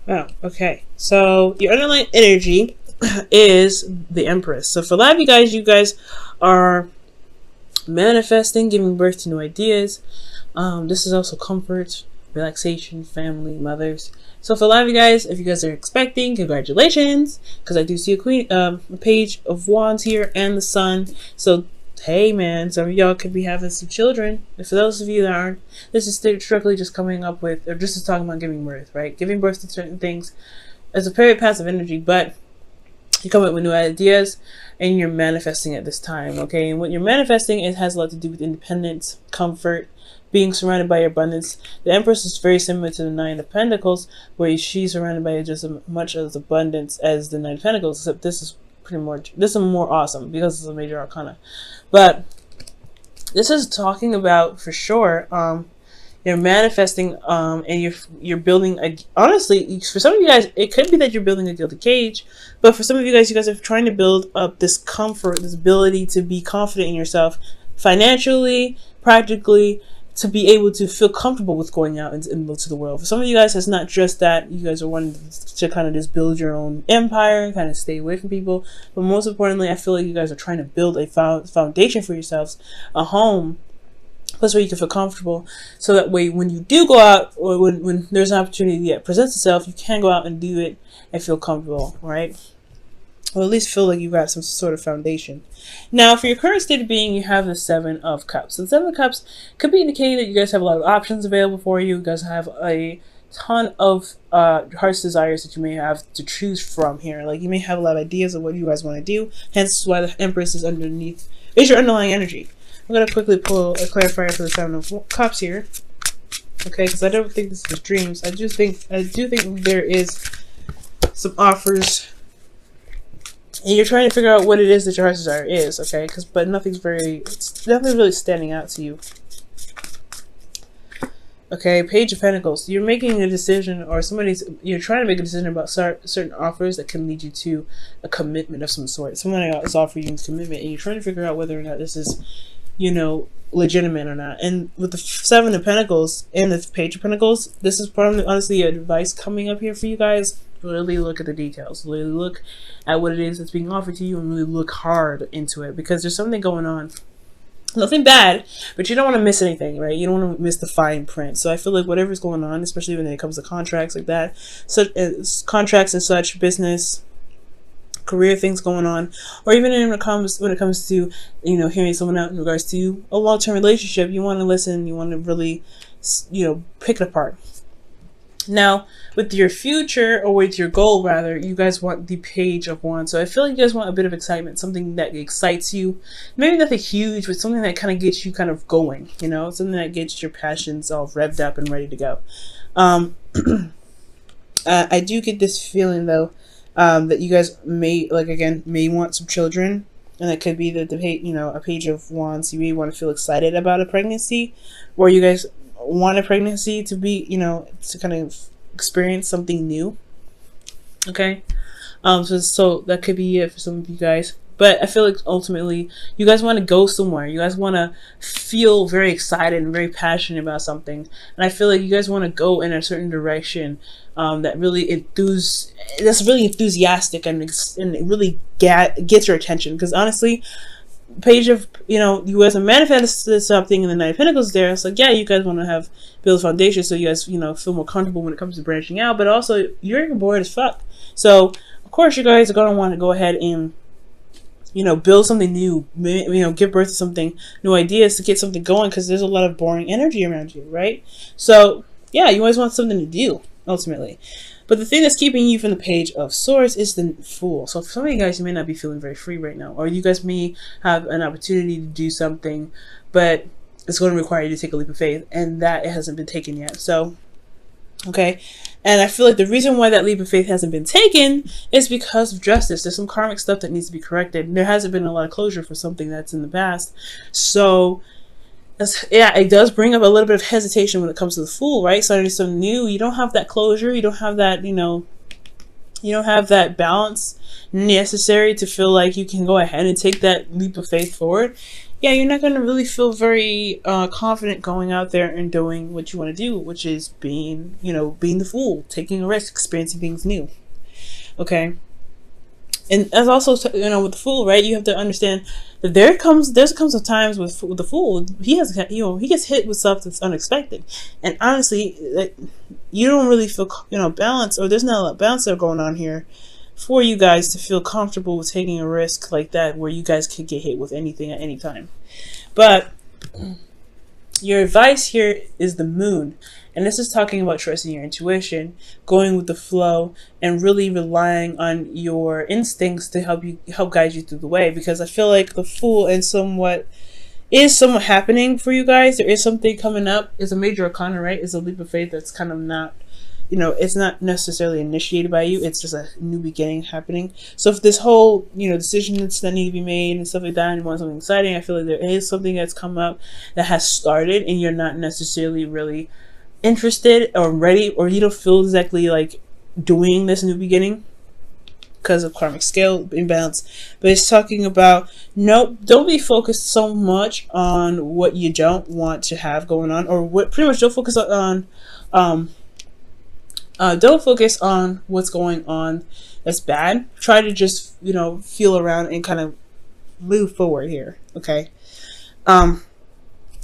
Oh, okay. So your underlying energy is the Empress. So for a lot of you guys are manifesting, giving birth to new ideas. This is also comfort, relaxation, family, mothers. So for a lot of you guys, if you guys are expecting, congratulations, because I do see a page of wands here and the sun. So hey man, some of y'all could be having some children. And for those of you that aren't, this is strictly just coming up with, or just talking about giving birth, right? Giving birth to certain things is a very passive energy, but you come up with new ideas and you're manifesting at this time, okay? And what you're manifesting, it has a lot to do with independence, comfort, being surrounded by your abundance. The Empress is very similar to the Nine of Pentacles, where she's surrounded by just as much as abundance as the Nine of Pentacles, except this is more awesome because it's a major arcana. But this is talking about, for sure, you're manifesting, and you're building honestly, for some of you guys, it could be that you're building a gilded cage, but for some of you guys are trying to build up this comfort, this ability to be confident in yourself, financially, practically, to be able to feel comfortable with going out and look to the world. For some of you guys, it's not just that you guys are wanting to kind of just build your own empire and kind of stay away from people, but most importantly, I feel like you guys are trying to build a foundation for yourselves, a home, place where you can feel comfortable, so that way when you do go out, or when there's an opportunity that presents itself, you can go out and do it and feel comfortable, right? Or at least feel like you got some sort of foundation. Now, for your current state of being, you have the Seven of Cups. So the Seven of Cups could be indicating that you guys have a lot of options available for you. You guys have a ton of heart's desires that you may have to choose from here. Like, you may have a lot of ideas of what you guys want to do. Hence why the Empress is underneath, is your underlying energy. I'm going to quickly pull a clarifier for the Seven of Cups here. Okay, because I don't think this is dreams. I do think there is some offers, and you're trying to figure out what it is that your heart's desire is, okay? But nothing's really standing out to you. Okay, Page of Pentacles. You're making a decision, or you're trying to make a decision about certain offers that can lead you to a commitment of some sort. Someone is offering you a commitment, and you're trying to figure out whether or not this is, legitimate or not. And with the Seven of Pentacles and the Page of Pentacles, this is probably honestly advice coming up here for you guys. Really look at the details. Really look at what it is that's being offered to you, and really look hard into it, because there's something going on. Nothing bad, but you don't want to miss anything, right? You don't want to miss the fine print. So I feel like whatever's going on, especially when it comes to contracts like that, contracts and such, business, career things going on, or even when it comes to hearing someone out in regards to a long-term relationship, you want to listen, you want to really pick it apart. Now, with your future, or with your goal rather, you guys want the Page of Wands. So I feel like you guys want a bit of excitement, something that excites you. Maybe nothing huge, but something that kind of gets you kind of going, something that gets your passions all revved up and ready to go. I do get this feeling though, that you guys may want some children, and that could be a Page of Wands. You may want to feel excited about a pregnancy, or you guys want a pregnancy to be, to kind of experience something new. Okay, so that could be it for some of you guys. But I feel like ultimately you guys want to go somewhere. You guys want to feel very excited and very passionate about something. And I feel like you guys want to go in a certain direction that's really enthusiastic, and it really gets your attention. Because honestly, Page of, you guys have manifested something, in the Nine of Pentacles there. It's like, yeah, you guys want to build a foundation, so you guys, feel more comfortable when it comes to branching out. But also, you're bored as fuck. So, of course, you guys are going to want to go ahead and, build something new, give birth to something, new ideas to get something going, because there's a lot of boring energy around you, right? So, yeah, you always want something to do, ultimately. But the thing that's keeping you from the Page of Swords is the Fool. So for some of you guys, you may not be feeling very free right now, or you guys may have an opportunity to do something, but it's going to require you to take a leap of faith, and that it hasn't been taken yet. So, okay. And I feel like the reason why that leap of faith hasn't been taken is because of justice. There's some karmic stuff that needs to be corrected. There hasn't been a lot of closure for something that's in the past. So, yeah, it does bring up a little bit of hesitation when it comes to the Fool, right? Starting something new, you don't have that closure, you don't have that, you don't have that balance necessary to feel like you can go ahead and take that leap of faith forward. yeah, you're not going to really feel very confident going out there and doing what you want to do, which is being, being the fool, taking a risk, experiencing things new. Okay. And as also, with the fool, right? You have to understand that there comes a times with the fool, he gets hit with stuff that's unexpected, and honestly, you don't really feel balance, or there's not a lot of balance there going on here for you guys to feel comfortable with taking a risk like that, where you guys could get hit with anything at any time. But your advice here is the moon. And this is talking about trusting your intuition, going with the flow, and really relying on your instincts to help guide you through the way. Because I feel like the fool is somewhat happening for you guys. There is something coming up. It's a major arcana, right? It's a leap of faith that's kind of not, it's not necessarily initiated by you. It's just a new beginning happening. So if this whole, decisions that need to be made and stuff like that, and you want something exciting, I feel like there is something that's come up that has started, and you're not necessarily really interested or ready, or you don't feel exactly like doing this new beginning because of karmic scale imbalance. But it's talking about, nope, don't be focused so much on what you don't want to have going on, or what pretty much don't focus on don't focus on what's going on that's bad. Try to just feel around and kind of move forward here. Okay.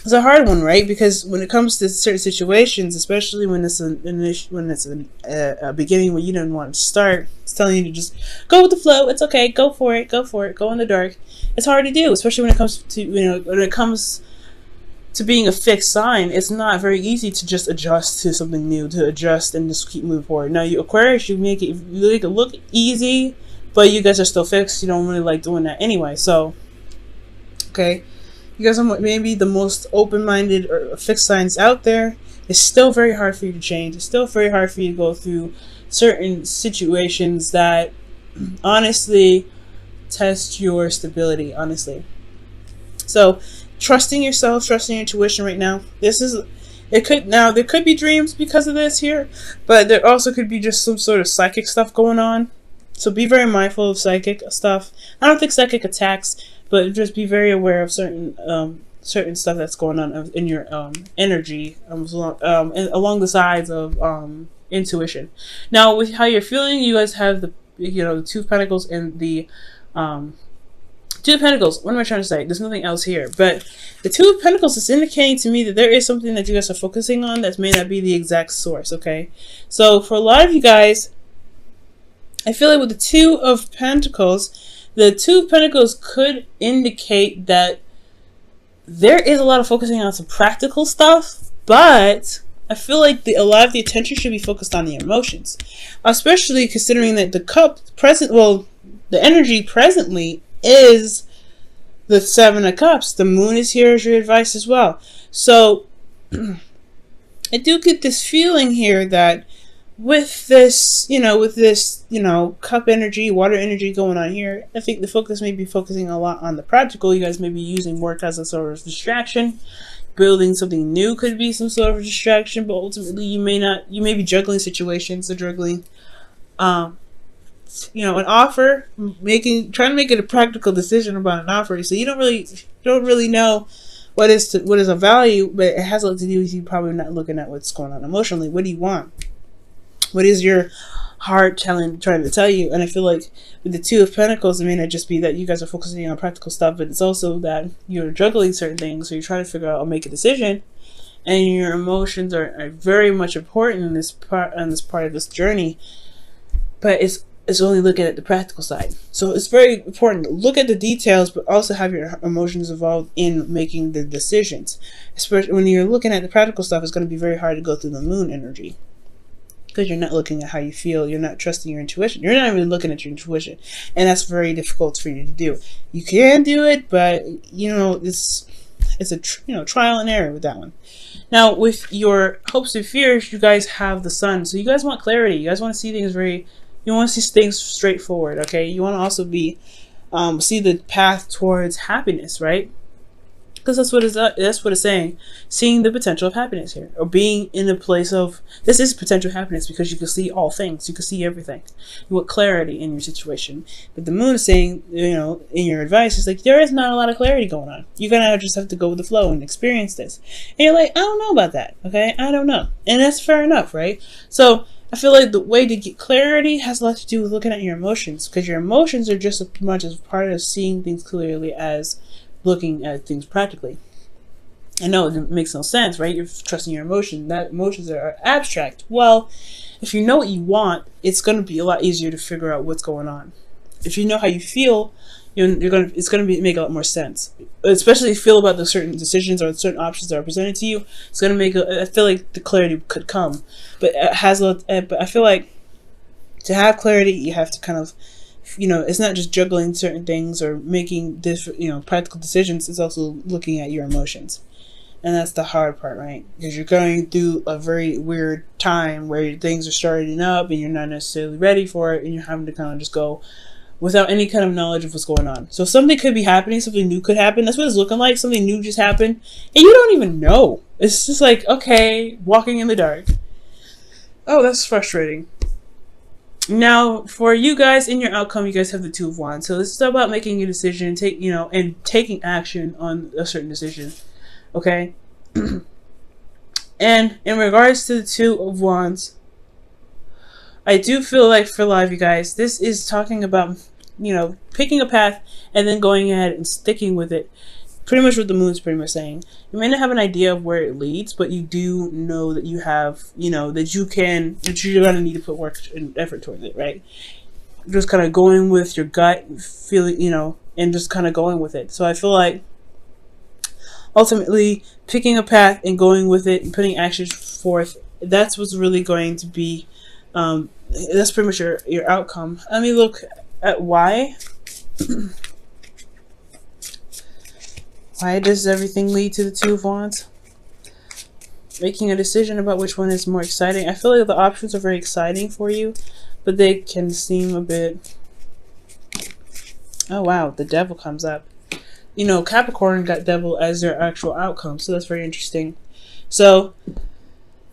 It's a hard one, right? Because when it comes to certain situations, especially when it's a beginning where you didn't want to start, it's telling you to just go with the flow. It's okay. Go for it. Go for it. Go in the dark. It's hard to do, especially when it comes to being a fixed sign. It's not very easy to just adjust to something new, to adjust and just keep moving forward. Now, you Aquarius, you make it look easy, but you guys are still fixed. You don't really like doing that anyway. So, okay. You guys are maybe the most open-minded or fixed signs out there. It's still very hard for you to change. It's still very hard for you to go through certain situations that honestly test your stability, honestly. So trusting yourself, trusting your intuition right now. There could be dreams because of this here, but there also could be just some sort of psychic stuff going on. So be very mindful of psychic stuff. I don't think psychic attacks, but just be very aware of certain stuff that's going on in your energy along the sides of intuition. Now, with how you're feeling, you guys have the Two of Pentacles and the Two of Pentacles. What am I trying to say? There's nothing else here, but the Two of Pentacles is indicating to me that there is something that you guys are focusing on that may not be the exact source. Okay, so for a lot of you guys, I feel like with the Two of Pentacles. The Two of Pentacles could indicate that there is a lot of focusing on some practical stuff, but I feel like a lot of the attention should be focused on the emotions, especially considering that the energy presently is the Seven of Cups. The moon is here as your advice as well. So I do get this feeling here that with this cup energy, water energy going on here, I think the focus may be focusing a lot on the practical. You guys may be using work as a sort of distraction. Building something new could be some sort of distraction, but ultimately you may be juggling situations, or juggling, an offer, trying to make it a practical decision about an offer. So you don't really know what is a value, but it has a lot to do with you probably not looking at what's going on emotionally. What do you want? What is your heart trying to tell you? And I feel like with the Two of Pentacles, it may not just be that you guys are focusing on practical stuff, but it's also that you're juggling certain things. So you're trying to figure out or make a decision, and your emotions are very much important in this part of this journey. But it's only looking at the practical side. So it's very important to look at the details, but also have your emotions involved in making the decisions. Especially when you're looking at the practical stuff, it's going to be very hard to go through the moon energy. Because you're not looking at how you feel. You're not trusting your intuition. You're not even looking at your intuition. And that's very difficult for you to do. You can do it, but, it's a trial and error with that one. Now, with your hopes and fears, you guys have the sun. So you guys want clarity. You guys want to see things you want to see things straightforward, okay? You want to also see the path towards happiness, right? Because that's what it's saying. Seeing the potential of happiness here, or being in a place of, this is potential happiness because you can see all things, you can see everything, you want clarity in your situation. But the moon is saying, you know, in your advice, is like there is not a lot of clarity going on. You're gonna just have to go with the flow and experience this. And you're like, I don't know about that. Okay, I don't know, and that's fair enough, right? So I feel like the way to get clarity has a lot to do with looking at your emotions, because your emotions are just as much as part of seeing things clearly as looking at things practically. I know it makes no sense, right? You're trusting your emotion. That emotions are abstract. Well, if you know what you want, it's going to be a lot easier to figure out what's going on. If you know how you feel, it's going to make a lot more sense. Especially if you feel about the certain decisions or certain options that are presented to you, it's going to make I feel like the clarity could come, but but I feel like to have clarity, you have to kind of, you know, it's not just juggling certain things or making different, you know, practical decisions. It's also looking at your emotions. And that's the hard part, right? Because you're going through a very weird time where things are starting up and you're not necessarily ready for it, and you're having to kind of just go without any kind of knowledge of what's going on. So something could be happening, something new could happen. That's what it's looking like. Something new just happened and you don't even know. It's just like, okay, walking in the dark. Oh, that's frustrating. Now, for you guys, in your outcome, you guys have the Two of Wands. So this is about making a decision, and taking action on a certain decision. Okay? And in regards to the Two of Wands, I do feel like for a lot of you guys, this is talking about, you know, picking a path and then going ahead and sticking with it. Pretty much what the moon's pretty much saying. You may not have an idea of where it leads, but you do know that you have, you know, that you're going to need to put work and effort towards it, right? Just kind of going with your gut feeling, you know, and just kind of going with it. So I feel like ultimately picking a path and going with it and putting actions forth, that's what's really going to be, that's pretty much your outcome. Let me look at why. Why does everything lead to the Two of Wands? Making a decision about which one is more exciting. I feel like the options are very exciting for you, but they can seem a bit... Oh wow, the Devil comes up. You know, Capricorn got Devil as their actual outcome, so that's very interesting. So,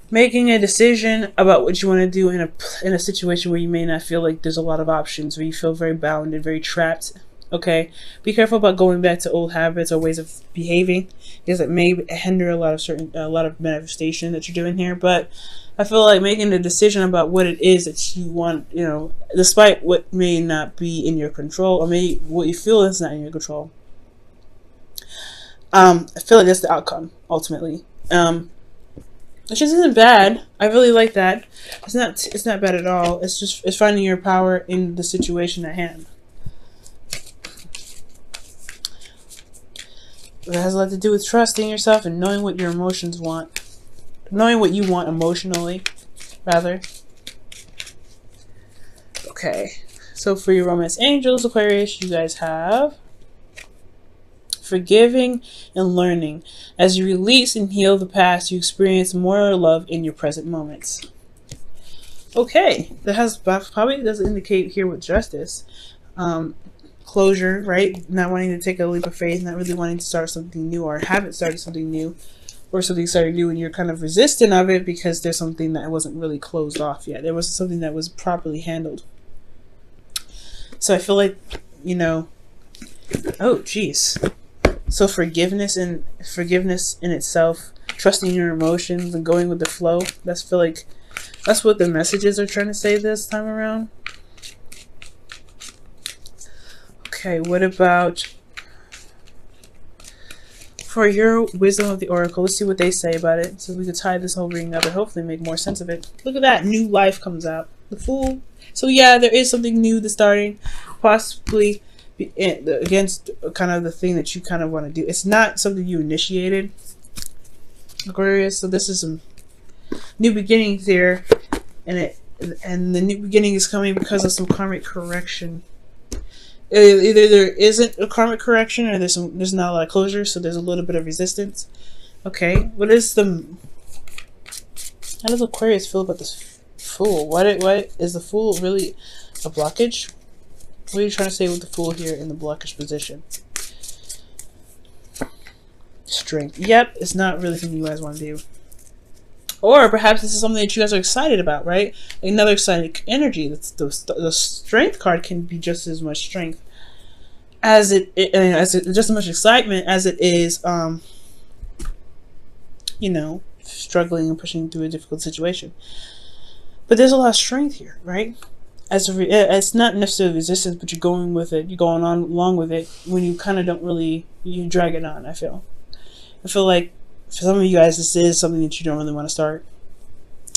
making a decision about what you want to do in a situation where you may not feel like there's a lot of options, where you feel very bound and very trapped. Okay, be careful about going back to old habits or ways of behaving, because it may hinder a lot of manifestation that you're doing here. But I feel like making a decision about what it is that you want, you know, despite what may not be in your control, or maybe what you feel is not in your control. I feel like that's the outcome ultimately. Which isn't bad. I really like that. It's not bad at all. It's finding your power in the situation at hand. It has a lot to do with trusting yourself and knowing what your emotions want. Knowing what you want emotionally, rather. Okay. So for your romance angels, Aquarius, you guys have forgiving and learning. As you release and heal the past, you experience more love in your present moments. Okay. That probably doesn't indicate here with justice. Closure, right? Not wanting to take a leap of faith, not really wanting to start something new, or haven't started something new, or something started new and you're kind of resistant of it because there's something that wasn't really closed off yet. There was something that was properly handled. So I feel like, you know, oh geez. So forgiveness in itself, trusting your emotions and going with the flow. Feel like that's what the messages are trying to say this time around. Okay, what about for your wisdom of the oracle? Let's see what they say about it, so we can tie this whole reading up and hopefully make more sense of it. Look at that, new life comes out. The Fool. So yeah, there is something new that's starting, possibly against kind of the thing that you kind of want to do. It's not something you initiated, Aquarius. So this is some new beginnings here, and the new beginning is coming because of some karmic correction. Either there isn't a karmic correction, or there's not a lot of closure, so there's a little bit of resistance. Okay, how does Aquarius feel about this Fool? What is the Fool really a blockage? What are you trying to say with the Fool here in the blockish position? Strength. Yep, it's not really something you guys want to do. Or perhaps this is something that you guys are excited about, right? Another exciting energy. The strength card can be just as much strength as just as much excitement as it is, you know, struggling and pushing through a difficult situation. But there's a lot of strength here, right? It's not necessarily resistance, but you're going with it. You're going on along with it when you kind of don't really, you drag it on. I feel like for some of you guys, this is something that you don't really want to start,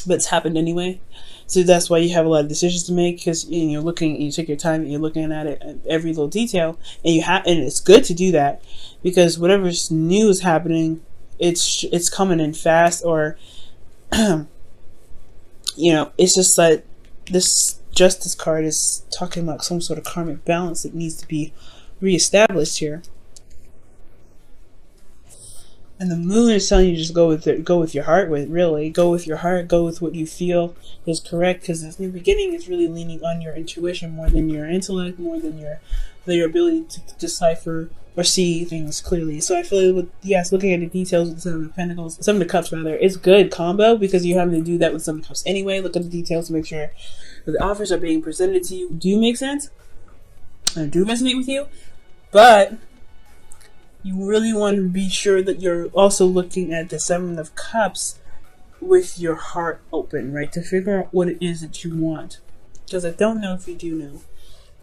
but it's happened anyway. So that's why you have a lot of decisions to make, because you're looking, you take your time, and you're looking at it, at every little detail, and and it's good to do that, because whatever's new is happening, it's coming in fast, or it's just like this Justice card is talking about some sort of karmic balance that needs to be reestablished here. And the Moon is telling you just go with it, go with your heart. Go with your heart. Go with what you feel is correct. Because this new beginning is really leaning on your intuition more than your intellect, more than your ability to decipher or see things clearly. So I feel like looking at the details with some of the Pentacles, some of the Cups rather, it's good combo, because you're having to do that with some of the Cups anyway. Look at the details to make sure that the offers are being presented to you do make sense and do resonate with you, but you really want to be sure that you're also looking at the Seven of Cups with your heart open, right? To figure out what it is that you want. Because I don't know if you do know.